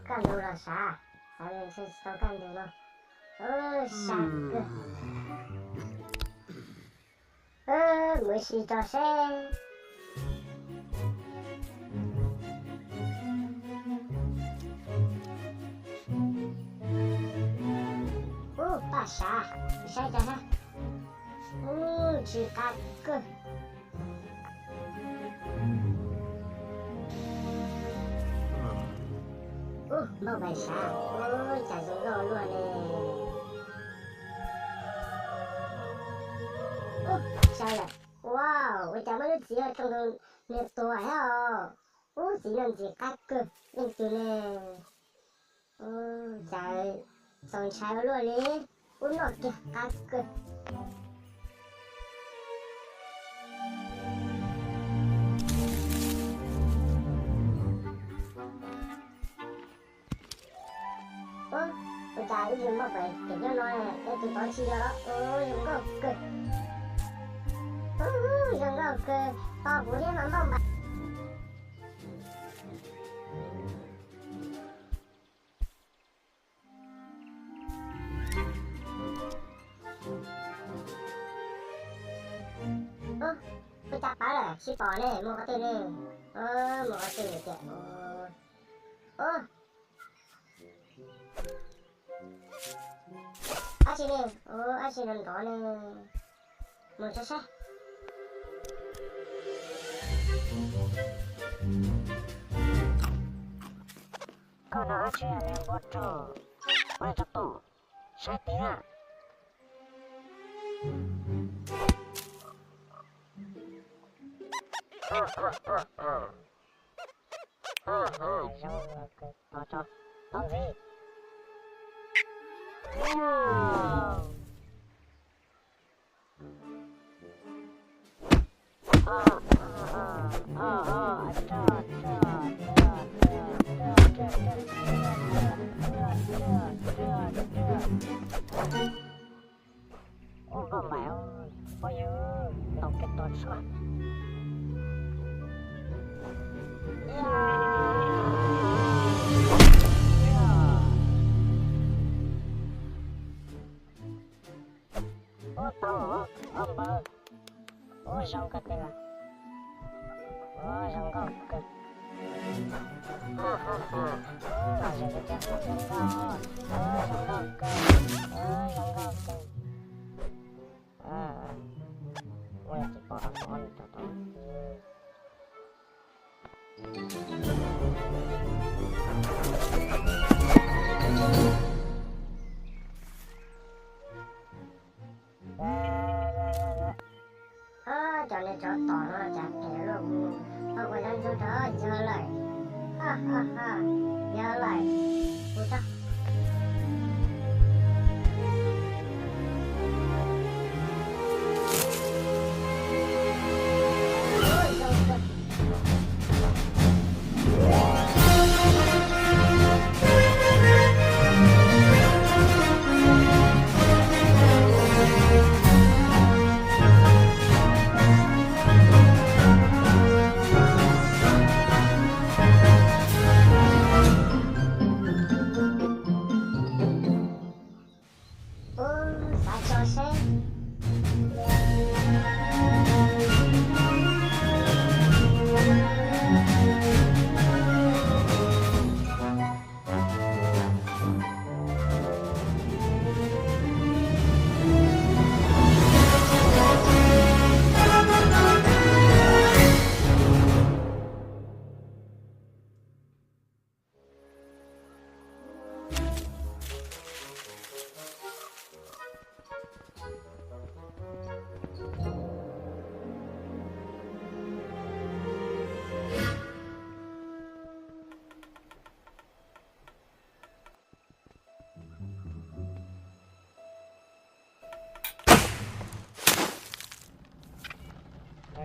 干住了啥？咱们这都干住了。傻个。没事找谁？大侠，你啥家伙？只干个。冒牌侠，假装肉弱嘞。sao vậy? Wow, chả mấy đứa chị ở trong đường liệt tuổi hả? Chỉ làm gì cắt cơ, nhưng từ này, trời, xong trái luôn đi, nó kìa cắt cơ. Trời, dừng mà vậy, để cho nó này, để tụi con chi đó, dừng có cơ. Dừng có cơ, to của đứa nó bông bạch. Tôi chặt phá rồi, xí bò này, mua cái tên này. Mua cái tên này kìa. Asin này, asin ăn có này. Mua cho xe. Con nó chuyện em bớt trò. Quay cho tổ. Sai tí à. Nó cho. Nó gì? Con mèo bao nhiêu tổng kết toàn soạn. Rong cái tên là rong cái cho nên cho tỏ nó là chặt kẻ luôn. Không có dân cho đó giờ lại. Giờ lại. Ủa sao?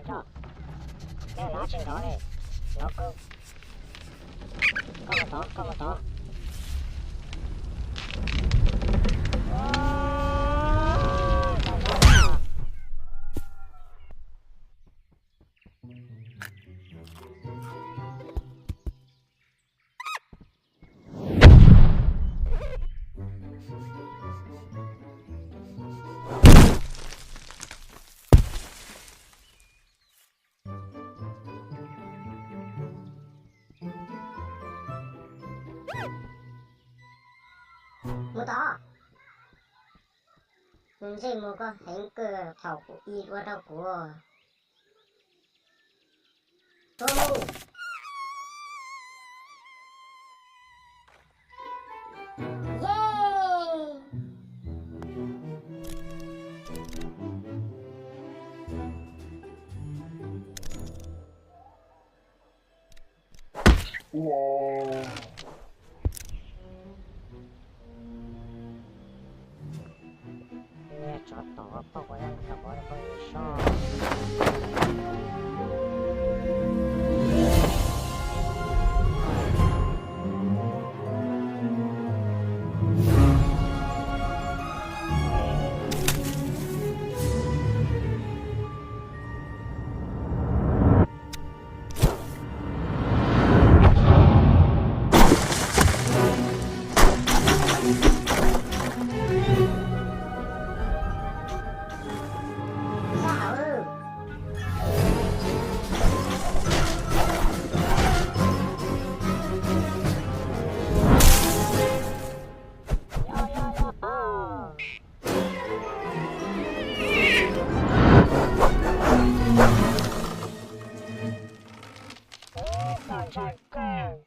Đó. Cái lá trên đó này nó có một tó 뭐다? 인생 뭐가 행급하고 이거라고. 너무 예! 우와. 저또 아빠고 양가 모르고 있어. 싸우. 야야야. 아. 나 잠깐.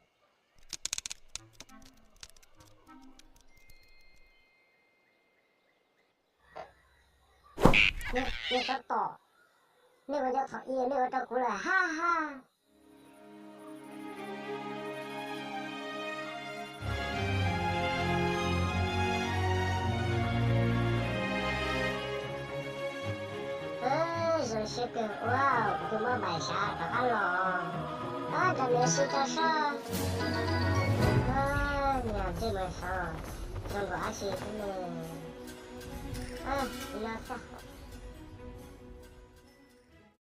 你个倒，那个叫讨厌，那个叫过来，哈哈。这是个哇，怎么买啥的看了？啊，这没事的事。啊，你看这么少，中国还是真的。啊，你要啥？